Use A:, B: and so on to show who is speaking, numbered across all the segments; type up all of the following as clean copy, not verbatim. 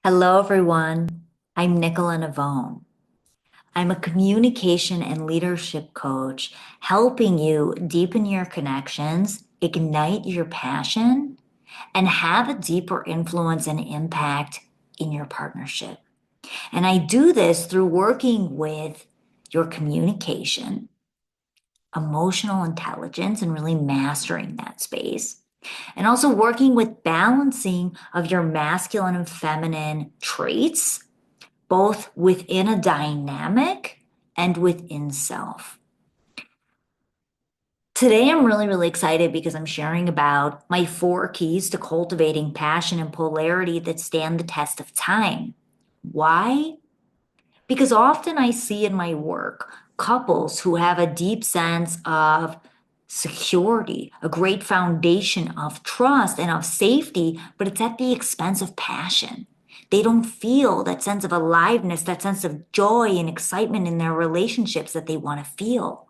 A: Hello, everyone. I'm Nicola Navone. I'm a communication and leadership coach, helping you deepen your connections, ignite your passion, and have a deeper influence and impact in your partnership. And I do this through working with your communication, emotional intelligence, and really mastering that space. And also working with balancing of your masculine and feminine traits both within a dynamic and within self. Today, I'm really excited because I'm sharing about my four keys to cultivating passion and polarity that stand the test of time. Why? Because often I see in my work couples who have a deep sense of security, a great foundation of trust and of safety, but it's at the expense of passion. They don't feel that sense of aliveness, that sense of joy and excitement in their relationships that they want to feel.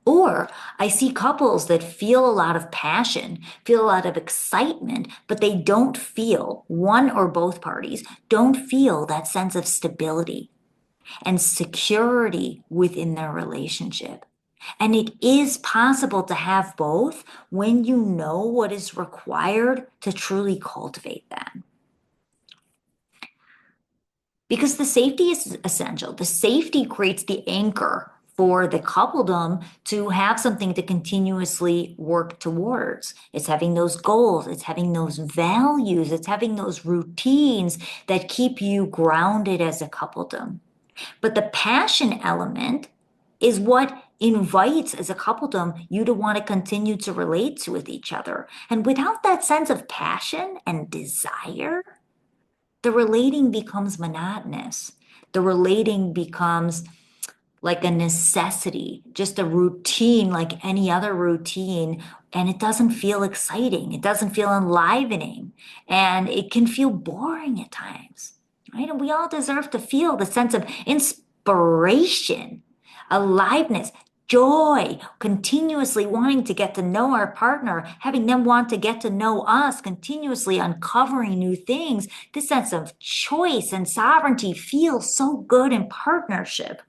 A: Or I see couples that feel a lot of passion, feel a lot of excitement, but they don't feel, one or both parties don't feel that sense of stability and security within their relationship. And it is possible to have both when you know what is required to truly cultivate that. Because the safety is essential. The safety creates the anchor for the coupledom to have something to continuously work towards. It's having those goals, it's having those values, it's having those routines that keep you grounded as a coupledom. But the passion element is what invites as a coupledom you to want to continue to relate to with each other. And without that sense of passion and desire, the relating becomes monotonous. The relating becomes like a necessity, just a routine like any other routine. And it doesn't feel exciting. It doesn't feel enlivening. And it can feel boring at times, right? And we all deserve to feel the sense of inspiration, aliveness, joy, continuously wanting to get to know our partner, having them want to get to know us, continuously uncovering new things. This sense of choice and sovereignty feels so good in partnership.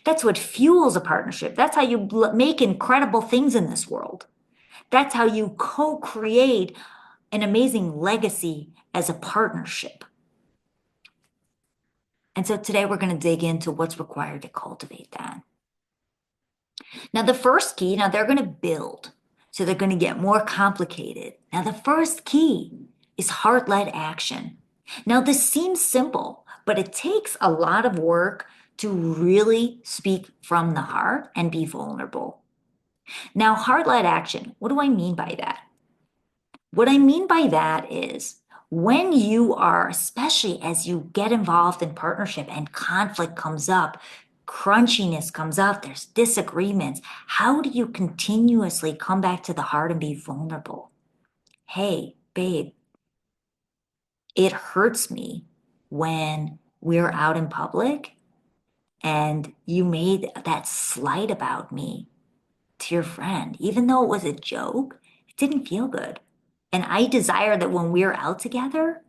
A: That's what fuels a partnership. That's how you make incredible things in this world. That's how you co-create an amazing legacy as a partnership. And so today we're going to dig into what's required to cultivate that. Now, the first key, now they're going to build. So they're going to get more complicated. Now, the first key is heart-led action. Now, this seems simple, but it takes a lot of work to really speak from the heart and be vulnerable. Now, heart-led action, what do I mean by that? What I mean by that is when you are, especially as you get involved in partnership and conflict comes up, crunchiness comes up, there's disagreements, how do you continuously come back to the heart and be vulnerable? Hey, babe, it hurts me when we're out in public and you made that slight about me to your friend, even though it was a joke, it didn't feel good. And I desire that when we're out together,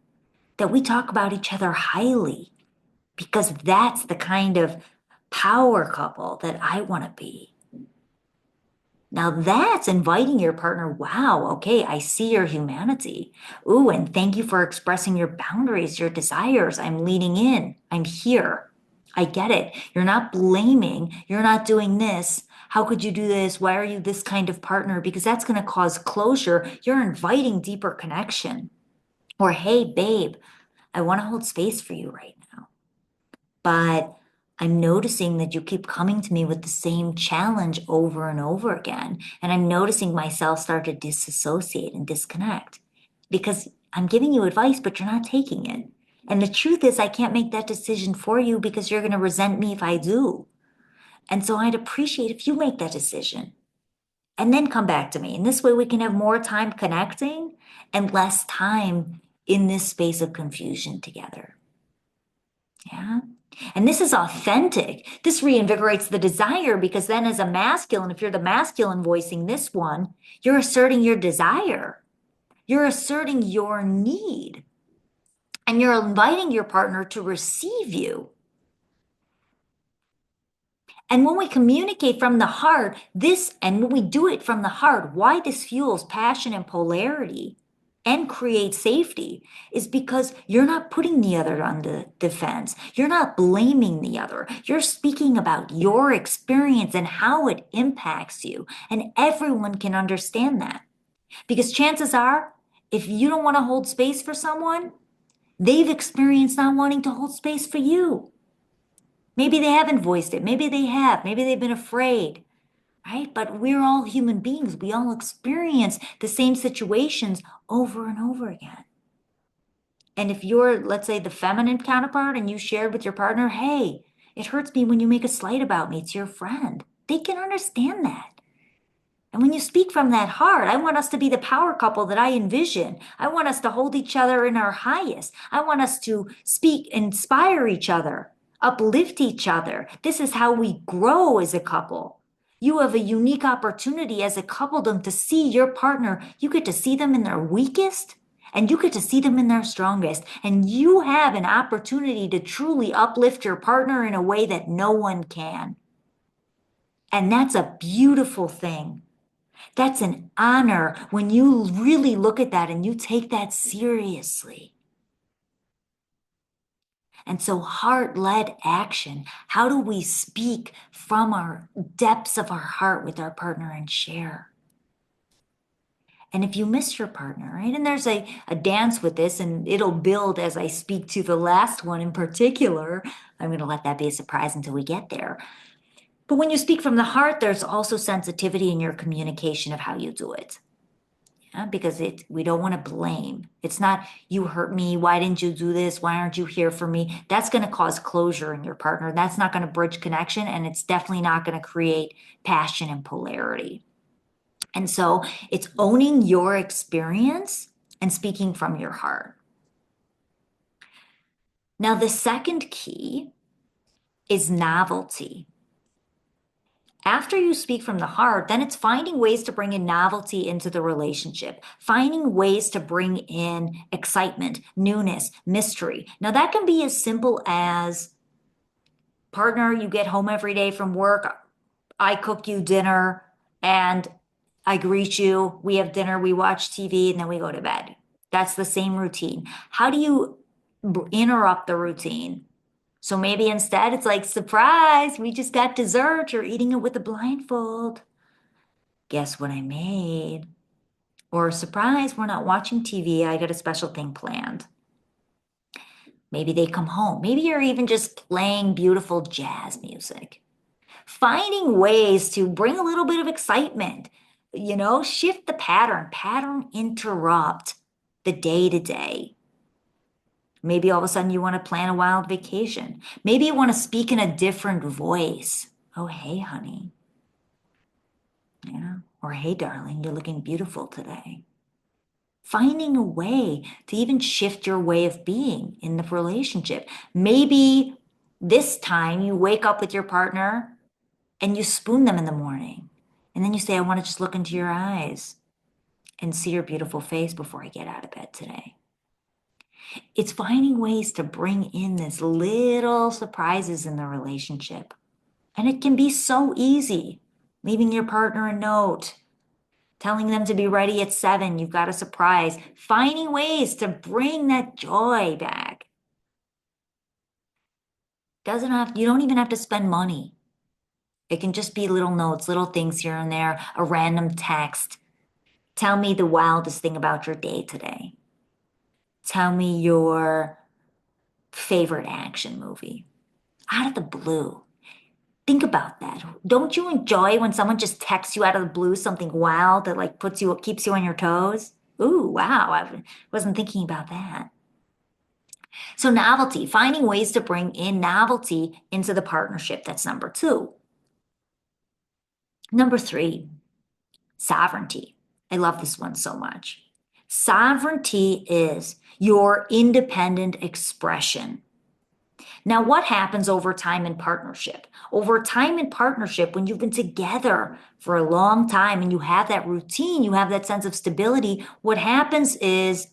A: that we talk about each other highly because that's the kind of power couple that I want to be. Now that's inviting your partner. Wow, okay, I see your humanity. Ooh, and thank you for expressing your boundaries, your desires. I'm leaning in. I'm here. I get it. You're not blaming. You're not doing this. How could you do this? Why are you this kind of partner? Because that's going to cause closure. You're inviting deeper connection. Or, hey, babe, I want to hold space for you right now. But I'm noticing that you keep coming to me with the same challenge over and over again. And I'm noticing myself start to disassociate and disconnect because I'm giving you advice, but you're not taking it. And the truth is, I can't make that decision for you because you're going to resent me if I do. And so I'd appreciate if you make that decision and then come back to me. And this way we can have more time connecting and less time in this space of confusion together. Yeah. And this is authentic. This reinvigorates the desire because then, as a masculine, if you're the masculine voicing this one, you're asserting your desire, you're asserting your need. and you're inviting your partner to receive you. And when we communicate from the heart, and when we do it from the heart, why this fuels passion and polarity and creates safety is because you're not putting the other on the defense. You're not blaming the other. You're speaking about your experience and how it impacts you. And everyone can understand that. Because chances are, if you don't want to hold space for someone, they've experienced not wanting to hold space for you. Maybe they haven't voiced it. Maybe they have. Maybe they've been afraid, right? But we're all human beings. We all experience the same situations over and over again. And if you're, let's say, the feminine counterpart and you shared with your partner, hey, it hurts me when you make a slight about me to your friend, they can understand that. And when you speak from that heart, I want us to be the power couple that I envision. I want us to hold each other in our highest. I want us to speak, inspire each other, uplift each other. This is how we grow as a couple. You have a unique opportunity as a coupledom to see your partner. You get to see them in their weakest and you get to see them in their strongest. And you have an opportunity to truly uplift your partner in a way that no one can. And that's a beautiful thing. That's an honor when you really look at that and you take that seriously. And so, heart-led action, how do we speak from our depths of our heart with our partner and share? And if you miss your partner, right? And there's a dance with this, and it'll build as I speak to the last one in particular. I'm going to let that be a surprise until we get there. But when you speak from the heart, there's also sensitivity in your communication of how you do it. Yeah, because we don't want to blame. It's not, you hurt me. Why didn't you do this? Why aren't you here for me? That's going to cause closure in your partner. That's not going to bridge connection. And it's definitely not going to create passion and polarity. And so it's owning your experience and speaking from your heart. Now, the second key is novelty. After you speak from the heart, then it's finding ways to bring in novelty into the relationship, finding ways to bring in excitement, newness, mystery. Now, that can be as simple as partner, you get home every day from work, I cook you dinner, and I greet you, we have dinner, we watch TV, and then we go to bed. That's the same routine. How do you interrupt the routine? So maybe instead it's like, surprise, we just got dessert. You're eating it with a blindfold. Guess what I made? Or surprise, we're not watching TV. I got a special thing planned. Maybe they come home. Maybe you're even just playing beautiful jazz music. Finding ways to bring a little bit of excitement, shift the pattern interrupt the day to day. Maybe all of a sudden you want to plan a wild vacation. Maybe you want to speak in a different voice. Oh, hey, honey. Yeah. Or hey, darling, you're looking beautiful today. Finding a way to even shift your way of being in the relationship. Maybe this time you wake up with your partner and you spoon them in the morning. And then you say, I want to just look into your eyes and see your beautiful face before I get out of bed today. It's finding ways to bring in this little surprises in the relationship. And it can be so easy. Leaving your partner a note, telling them to be ready at 7, you've got a surprise. Finding ways to bring that joy back. You don't even have to spend money. It can just be little notes, little things here and there, a random text. Tell me the wildest thing about your day today. Tell me your favorite action movie. Out of the blue. Think about that. Don't you enjoy when someone just texts you out of the blue something wild that like keeps you on your toes? Ooh, wow. I wasn't thinking about that. So novelty, finding ways to bring in novelty into the partnership. That's number 2. Number 3, sovereignty. I love this one so much. Sovereignty is your independent expression. Now, what happens over time in partnership? Over time in partnership, when you've been together for a long time and you have that routine, you have that sense of stability, what happens is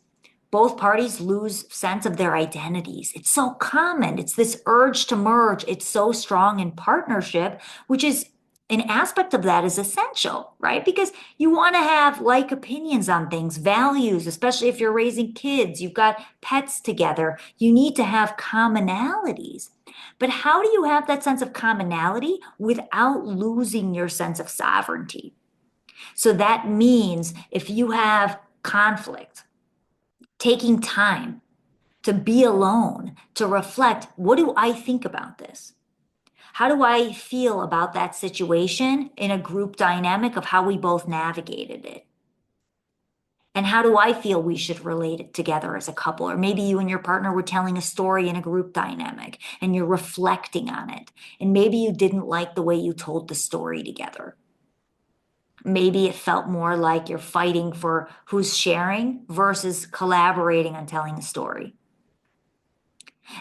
A: both parties lose sense of their identities. It's so common. It's this urge to merge. It's so strong in partnership, which is an aspect of that is essential, right? Because you want to have like opinions on things, values, especially if you're raising kids, you've got pets together. You need to have commonalities. But how do you have that sense of commonality without losing your sense of sovereignty? So that means if you have conflict, taking time to be alone, to reflect, what do I think about this? How do I feel about that situation in a group dynamic of how we both navigated it? And how do I feel we should relate it together as a couple? Or maybe you and your partner were telling a story in a group dynamic and you're reflecting on it. And maybe you didn't like the way you told the story together. Maybe it felt more like you're fighting for who's sharing versus collaborating on telling a story.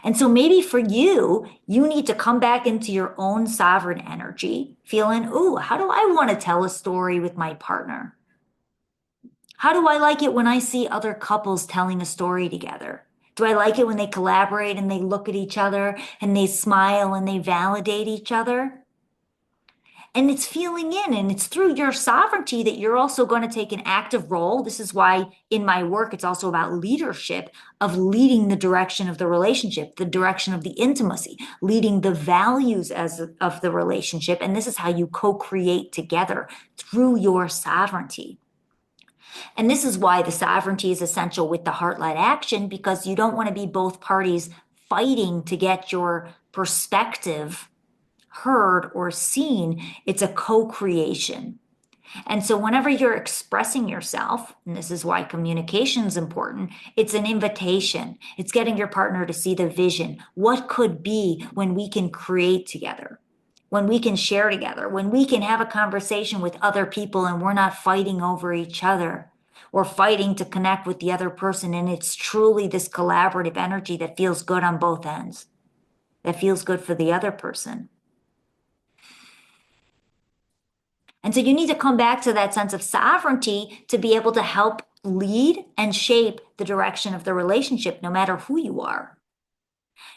A: And so maybe for you, you need to come back into your own sovereign energy, feeling, ooh, how do I want to tell a story with my partner? How do I like it when I see other couples telling a story together? Do I like it when they collaborate and they look at each other and they smile and they validate each other? And it's feeling in, and it's through your sovereignty that you're also going to take an active role. This is why in my work, it's also about leadership of leading the direction of the relationship, the direction of the intimacy, leading the values of the relationship. And this is how you co-create together through your sovereignty. And this is why the sovereignty is essential with the heart-led action, because you don't want to be both parties fighting to get your perspective heard or seen. It's a co-creation. And so whenever you're expressing yourself, and this is why communication is important, it's an invitation. It's getting your partner to see the vision. What could be when we can create together, when we can share together, when we can have a conversation with other people and we're not fighting over each other or fighting to connect with the other person. And it's truly this collaborative energy that feels good on both ends, that feels good for the other person. And so you need to come back to that sense of sovereignty to be able to help lead and shape the direction of the relationship, no matter who you are.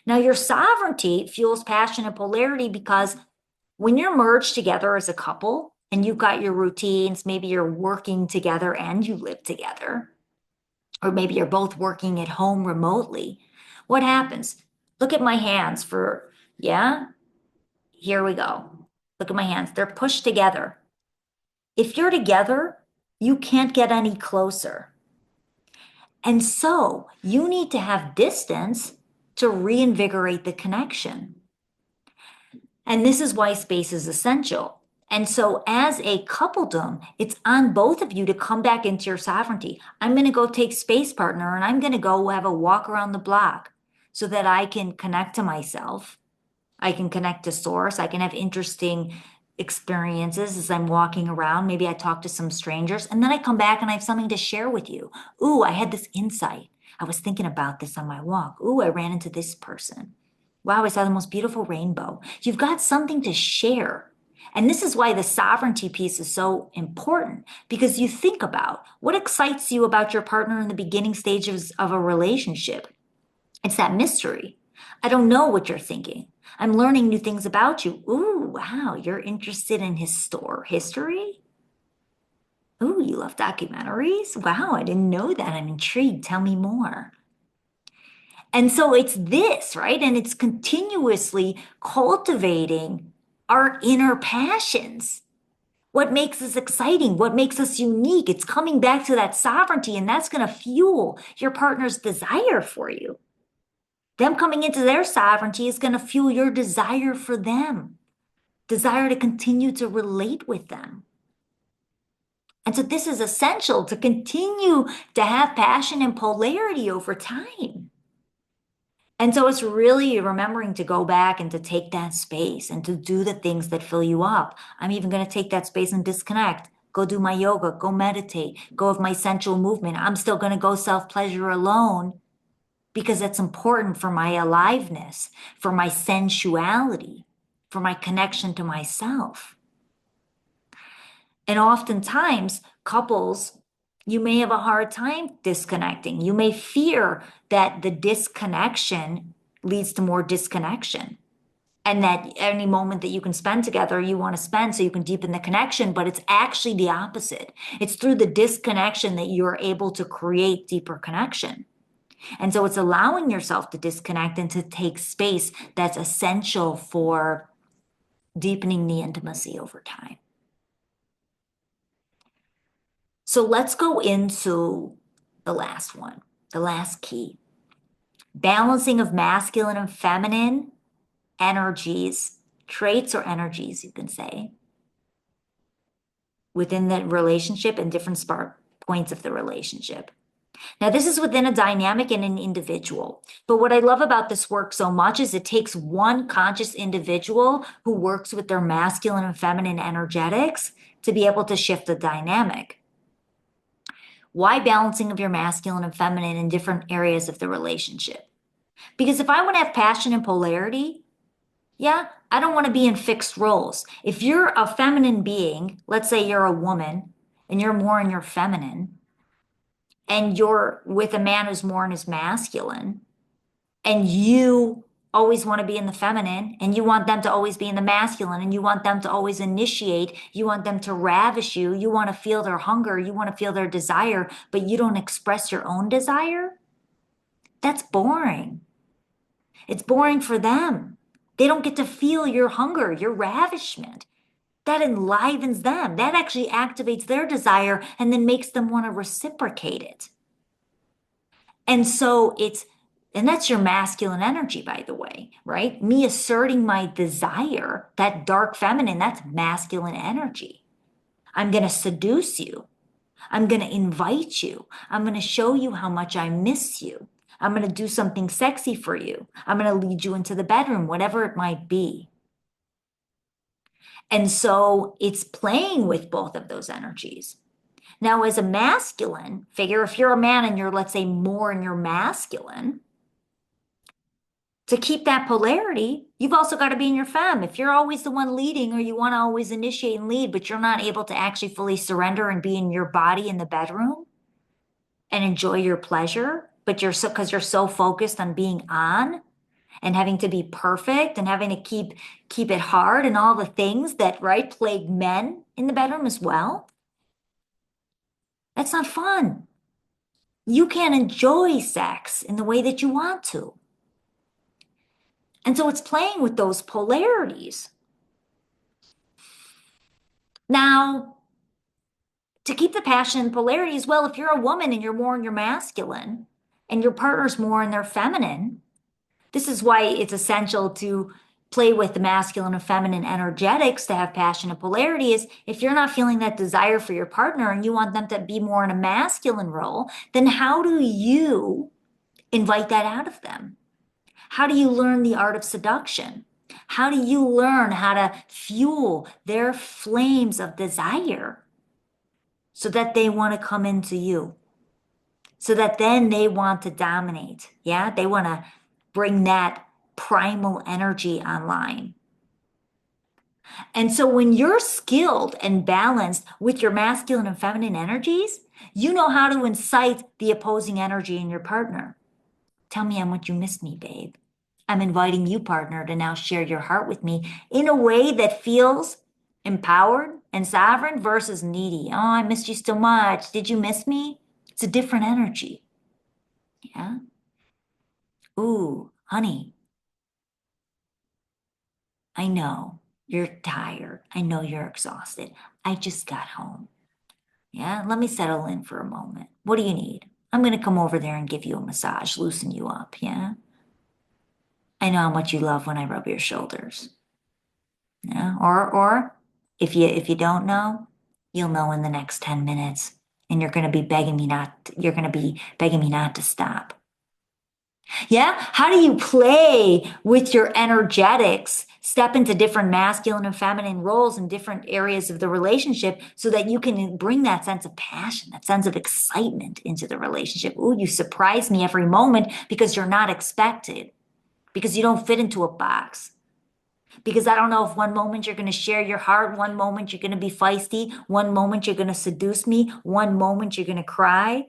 A: Now, your sovereignty fuels passion and polarity because when you're merged together as a couple and you've got your routines, maybe you're working together and you live together, or maybe you're both working at home remotely, what happens? Look at my hands yeah, here we go. Look at my hands. They're pushed together. If you're together, you can't get any closer. And so you need to have distance to reinvigorate the connection. And this is why space is essential. And so as a coupledom, it's on both of you to come back into your sovereignty. I'm going to go take space, partner, and I'm going to go have a walk around the block so that I can connect to myself. I can connect to source. I can have interesting experiences as I'm walking around. Maybe I talk to some strangers and then I come back and I have something to share with you. Ooh, I had this insight. I was thinking about this on my walk. Ooh, I ran into this person. Wow, I saw the most beautiful rainbow. You've got something to share. And this is why the sovereignty piece is so important, because you think about what excites you about your partner in the beginning stages of a relationship. It's that mystery. I don't know what you're thinking. I'm learning new things about you. Ooh, wow, you're interested in history? Ooh, you love documentaries? Wow, I didn't know that. I'm intrigued. Tell me more. And so it's this, right? And it's continuously cultivating our inner passions. What makes us exciting? What makes us unique? It's coming back to that sovereignty, and that's going to fuel your partner's desire for you. Them coming into their sovereignty is going to fuel your desire for them, desire to continue to relate with them. And so this is essential to continue to have passion and polarity over time. And so it's really remembering to go back and to take that space and to do the things that fill you up. I'm even going to take that space and disconnect, go do my yoga, go meditate, go have my sensual movement. I'm still going to go self-pleasure alone because it's important for my aliveness, for my sensuality, for my connection to myself. And oftentimes, couples You may have a hard time disconnecting. You may fear that the disconnection leads to more disconnection. And that any moment that you can spend together, you want to spend so you can deepen the connection, but it's actually the opposite. It's through the disconnection that you're able to create deeper connection. And so it's allowing yourself to disconnect and to take space that's essential for deepening the intimacy over time. So let's go into the last one, the last key. Balancing of masculine and feminine energies, traits or energies, you can say, within the relationship and different spark points of the relationship. Now, this is within a dynamic and an individual. But what I love about this work so much is it takes one conscious individual who works with their masculine and feminine energetics to be able to shift the dynamic. Why balancing of your masculine and feminine in different areas of the relationship? Because if I want to have passion and polarity, yeah, I don't want to be in fixed roles. If you're a feminine being, let's say you're a woman and you're more in your feminine, and you're with a man who's more in his masculine, and you always want to be in the feminine, and you want them to always be in the masculine, and you want them to always initiate, you want them to ravish you, you want to feel their hunger, you want to feel their desire, but you don't express your own desire, that's boring. It's boring for them. They don't get to feel your hunger, your ravishment. That enlivens them. That actually activates their desire and then makes them want to reciprocate it. And so and that's your masculine energy, by the way, right? Me asserting my desire, that dark feminine, that's masculine energy. I'm going to seduce you. I'm going to invite you. I'm going to show you how much I miss you. I'm going to do something sexy for you. I'm going to lead you into the bedroom, whatever it might be. And so it's playing with both of those energies. Now, as a masculine figure, if you're a man and you're, let's say, more in your masculine, to keep that polarity, you've also got to be in your femme. If you're always the one leading or you want to always initiate and lead, but you're not able to actually fully surrender and be in your body in the bedroom and enjoy your pleasure, but because you're so focused on being on and having to be perfect and having to keep it hard and all the things that, right, plague men in the bedroom as well. That's not fun. You can't enjoy sex in the way that you want to. And so it's playing with those polarities. Now, to keep the passion and polarities, well, if you're a woman and you're more in your masculine and your partner's more in their feminine, this is why it's essential to play with the masculine and feminine energetics to have passion and polarity. Is if you're not feeling that desire for your partner and you want them to be more in a masculine role, then how do you invite that out of them? How do you learn the art of seduction? How do you learn how to fuel their flames of desire so that they want to come into you? So that then they want to dominate. Yeah, they want to bring that primal energy online. And so when you're skilled and balanced with your masculine and feminine energies, you know how to incite the opposing energy in your partner. Tell me how much you miss me, babe. I'm inviting you, partner, to now share your heart with me in a way that feels empowered and sovereign versus needy. Oh, I missed you so much. Did you miss me? It's a different energy. Yeah. Ooh, honey, I know you're tired. I know you're exhausted. I just got home. Yeah, let me settle in for a moment. What do you need? I'm going to come over there and give you a massage, loosen you up. Yeah. I know how much you love when I rub your shoulders. Yeah. Or if you don't know, you'll know in the next 10 minutes and you're going to be you're going to be begging me not to stop. Yeah. How do you play with your energetics, step into different masculine and feminine roles in different areas of the relationship so that you can bring that sense of passion, that sense of excitement into the relationship? Ooh, you surprise me every moment because you're not expected, because you don't fit into a box. Because I don't know if one moment you're going to share your heart, one moment you're going to be feisty, one moment you're going to seduce me, one moment you're going to cry,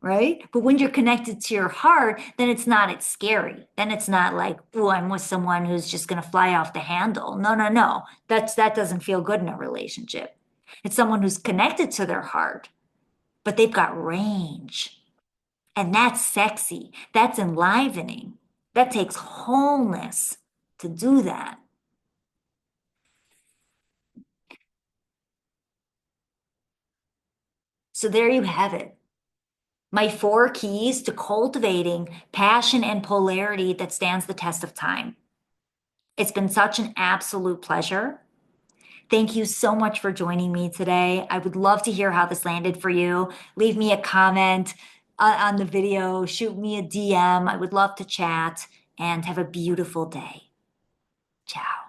A: right? But when you're connected to your heart, then it's not, it's scary. Then it's not like, oh, I'm with someone who's just going to fly off the handle. No, no, no. That doesn't feel good in a relationship. It's someone who's connected to their heart, but they've got range. And that's sexy. That's enlivening. That takes wholeness to do that. So there you have it. My four keys to cultivating passion and polarity that stands the test of time. It's been such an absolute pleasure. Thank you so much for joining me today. I would love to hear how this landed for you. Leave me a comment on the video, shoot me a DM. I would love to chat and have a beautiful day. Ciao.